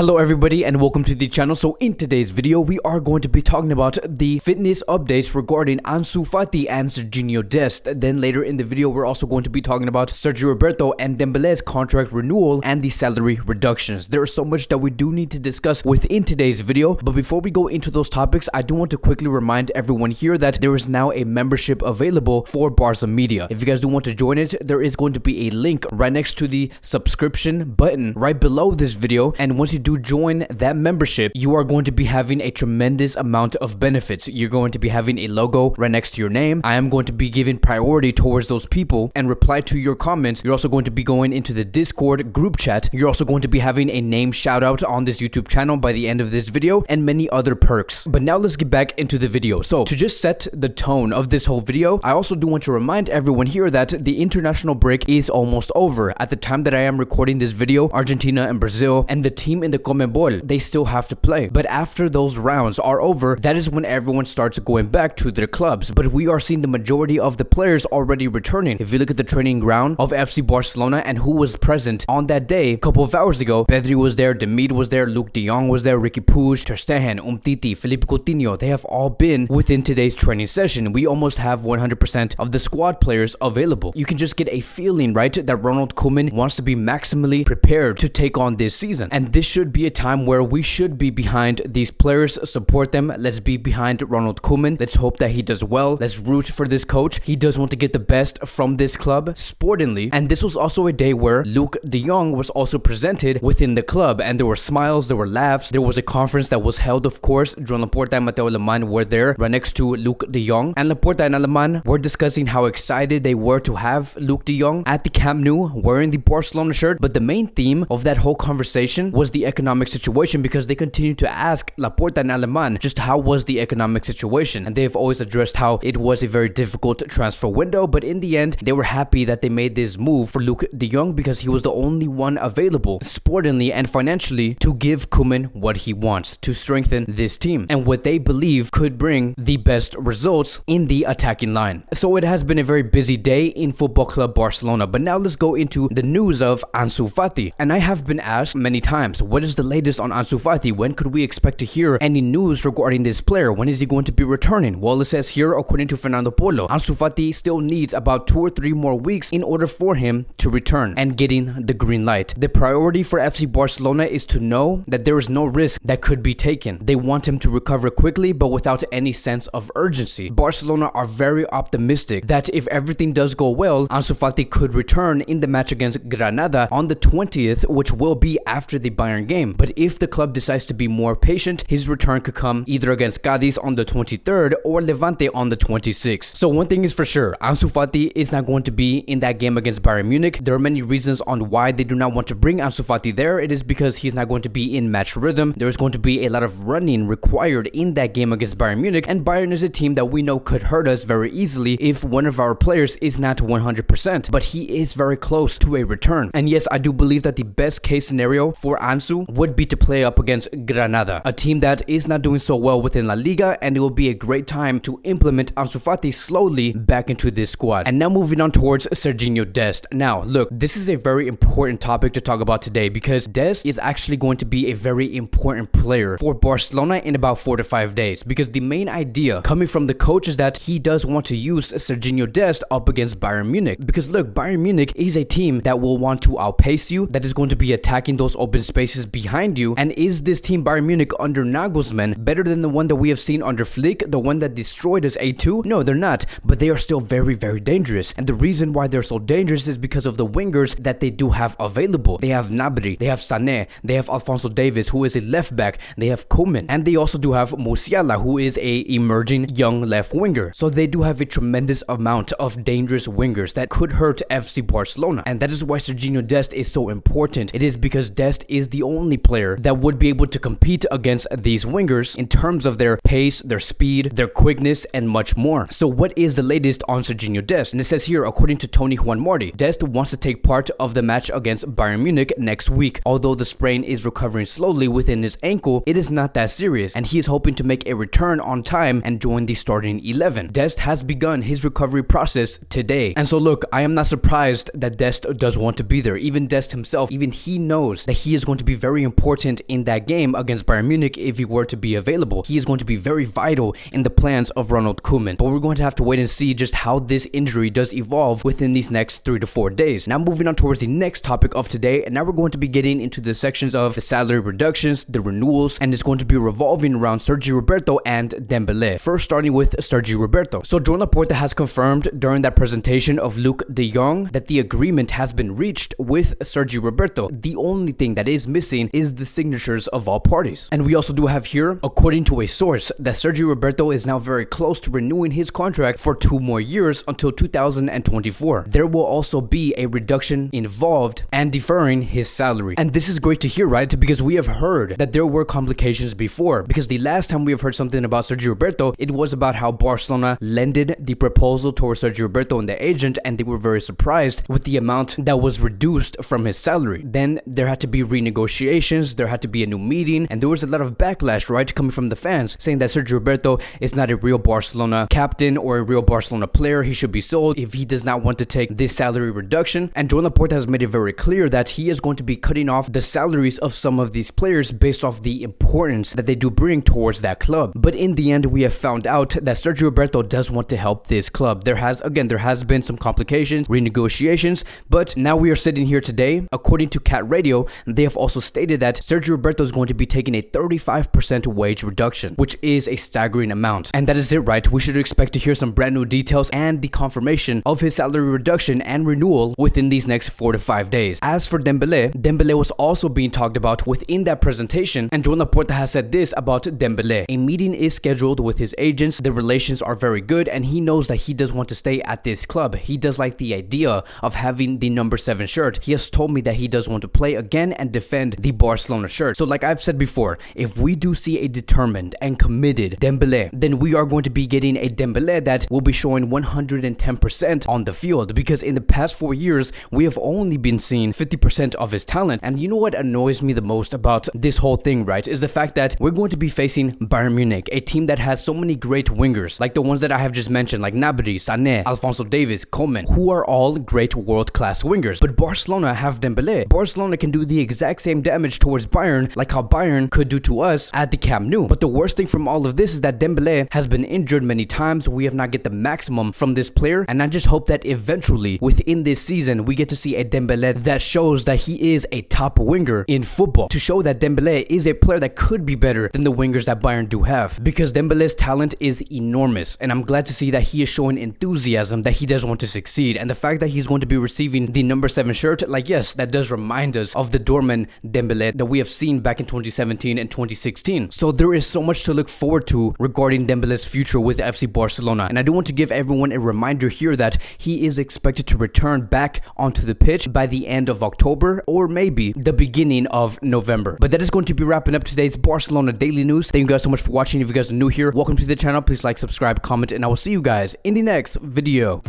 Hello everybody and welcome to the channel. So in today's video we are going to be talking about the fitness updates regarding Ansu Fati and Sergino Dest. Then later in the video we're also going to be talking about Sergi Roberto and Dembele's contract renewal and the salary reductions. There is so much that we do need to discuss within today's video, but before we go into those topics, I do want to quickly remind everyone here that there is now a membership available for Barca Media. If you guys do want to join it, there is going to be a link right next to the subscription button right below this video, and once you do join that membership, you are going to be having a tremendous amount of benefits. You're going to be having a logo right next to your name. I am going to be giving priority towards those people and reply to your comments. You're also going to be going into the Discord group chat. You're also going to be having a name shout out on this YouTube channel by the end of this video and many other perks. But now let's get back into the video. So to just set the tone of this whole video, I also do want to remind everyone here that the international break is almost over. At the time that I am recording this video, Argentina and Brazil and the team in the CONMEBOL, they still have to play. But after those rounds are over, that is when everyone starts going back to their clubs. But we are seeing the majority of the players already returning. If you look at the training ground of FC Barcelona and who was present on that day a couple of hours ago, Pedri was there, Demid was there, Luke de Jong was there, Ricky Puig, Ter Stegen, Umtiti, Felipe Coutinho. They have all been within today's training session. We almost have 100% of the squad players available. You can just get a feeling, right, that Ronald Koeman wants to be maximally prepared to take on this season. And this should be a time where we should be behind these players, support them. Let's be behind Ronald Koeman. Let's hope that he does well. Let's root for this coach. He does want to get the best from this club sportingly. And this was also a day where Luke de Jong was also presented within the club, and there were smiles, there were laughs. There was a conference that was held, of course. Joan Laporta and Mateo Alemán were there right next to Luke de Jong, and Laporta and Alemán were discussing how excited they were to have Luke de Jong at the Camp Nou wearing the Barcelona shirt. But the main theme of that whole conversation was the economic situation, because they continued to ask Laporta and Alemán just how was the economic situation, and they've always addressed how it was a very difficult transfer window. But in the end, they were happy that they made this move for Luke de Jong because he was the only one available sportingly and financially to give Koeman what he wants to strengthen this team and what they believe could bring the best results in the attacking line. So it has been a very busy day in Football Club Barcelona. But now let's go into the news of Ansu Fati. And I have been asked many times, what is the latest on Ansu Fati? When could we expect to hear any news regarding this player? When is he going to be returning? Well, it says here, according to Fernando Polo, Ansu Fati still needs about 2 or 3 more weeks in order for him to return and getting the green light. The priority for FC Barcelona is to know that there is no risk that could be taken. They want him to recover quickly, but without any sense of urgency. Barcelona are very optimistic that if everything does go well, Ansu Fati could return in the match against Granada on the 20th, which will be after the Bayern game. But if the club decides to be more patient, his return could come either against Cadiz on the 23rd or Levante on the 26th. So one thing is for sure, Ansu Fati is not going to be in that game against Bayern Munich. There are many reasons on why they do not want to bring Ansu Fati there. It is because he's not going to be in match rhythm. There is going to be a lot of running required in that game against Bayern Munich, and Bayern is a team that we know could hurt us very easily if one of our players is not 100%, but he is very close to a return. And yes, I do believe that the best case scenario for Ansu would be to play up against Granada, a team that is not doing so well within La Liga, and it will be a great time to implement Ansu Fati slowly back into this squad. And now moving on towards Sergino Dest. Now, look, this is a very important topic to talk about today because Dest is actually going to be a very important player for Barcelona in about 4 to 5 days, because the main idea coming from the coach is that he does want to use Sergino Dest up against Bayern Munich, because look, Bayern Munich is a team that will want to outpace you, that is going to be attacking those open spaces behind you. And is this team Bayern Munich under Nagelsmann better than the one that we have seen under Flick, the one that destroyed us 8-2? No, they're not, but they are still very, very dangerous. And the reason why they're so dangerous is because of the wingers that they do have available. They have Gnabry, they have Sané, they have Alphonso Davies, who is a left back, they have Koeman, and they also do have Musiala, who is a emerging young left winger. So they do have a tremendous amount of dangerous wingers that could hurt FC Barcelona, and that is why Sergino Dest is so important. It is because Dest is the only player that would be able to compete against these wingers in terms of their pace, their speed, their quickness, and much more. So what is the latest on Sergino Dest? And it says here, according to Tony Juan Marti, Dest wants to take part of the match against Bayern Munich next week. Although the sprain is recovering slowly within his ankle, it is not that serious, and he is hoping to make a return on time and join the starting 11. Dest has begun his recovery process today. And so look, I am not surprised that Dest does want to be there. Even Dest himself, even he knows that he is going to be very very important in that game against Bayern Munich if he were to be available. He is going to be very vital in the plans of Ronald Koeman. But we're going to have to wait and see just how this injury does evolve within these next 3 to 4 days. Now moving on towards the next topic of today, and now we're going to be getting into the sections of the salary reductions, the renewals, and it's going to be revolving around Sergi Roberto and Dembele. First starting with Sergi Roberto. So Joan Laporta has confirmed during that presentation of Luc de Jong that the agreement has been reached with Sergi Roberto. The only thing that is missing is the signatures of all parties. And we also do have here, according to a source, that Sergi Roberto is now very close to renewing his contract for 2 more years until 2024. There will also be a reduction involved and deferring his salary. And this is great to hear, right? Because we have heard that there were complications before. Because the last time we have heard something about Sergi Roberto, it was about how Barcelona lended the proposal towards Sergi Roberto and the agent, and they were very surprised with the amount that was reduced from his salary. Then there had to be renegotiations, there had to be a new meeting, and there was a lot of backlash, right, coming from the fans, saying that Sergi Roberto is not a real Barcelona captain or a real Barcelona player. He should be sold if he does not want to take this salary reduction. And Joan Laporta has made it very clear that he is going to be cutting off the salaries of some of these players based off the importance that they do bring towards that club. But in the end, we have found out that Sergi Roberto does want to help this club. There has been some complications, renegotiations, but now we are sitting here today. According to Cat Radio, they have also stated that Sergi Roberto is going to be taking a 35% wage reduction, which is a staggering amount. And that is it, right? We should expect to hear some brand new details and the confirmation of his salary reduction and renewal within these next 4 to 5 days. As for Dembele was also being talked about within that presentation, and Joan Laporta has said this about Dembele. A meeting is scheduled with his agents. The relations are very good, and he knows that he does want to stay at this club. He does like the idea of having the number 7 shirt. He has told me that he does want to play again and defend the Barcelona shirt. So like I've said before, if we do see a determined and committed Dembele, then we are going to be getting a Dembele that will be showing 110% on the field, because in the past 4 years, we have only been seeing 50% of his talent. And you know what annoys me the most about this whole thing, right, is the fact that we're going to be facing Bayern Munich, a team that has so many great wingers, like the ones that I have just mentioned, like Gnabry, Sané, Alphonso Davies, Koeman, who are all great world-class wingers. But Barcelona have Dembele. Barcelona can do the exact same damage towards Bayern like how Bayern could do to us at the Camp Nou. But the worst thing from all of this is that Dembele has been injured many times. We have not get the maximum from this player, and I just hope that eventually within this season we get to see a Dembele that shows that he is a top winger in football, to show that Dembele is a player that could be better than the wingers that Bayern do have, because Dembele's talent is enormous, and I'm glad to see that he is showing enthusiasm, that he does want to succeed. And the fact that he's going to be receiving the number 7 shirt, like, yes, that does remind us of the Dortmund Dembele that we have seen back in 2017 and 2016. So there is so much to look forward to regarding Dembele's future with FC Barcelona. And I do want to give everyone a reminder here that he is expected to return back onto the pitch by the end of October, or maybe the beginning of November. But that is going to be wrapping up today's Barcelona Daily News. Thank you guys so much for watching. If you guys are new here, welcome to the channel. Please like, subscribe, comment, and I will see you guys in the next video.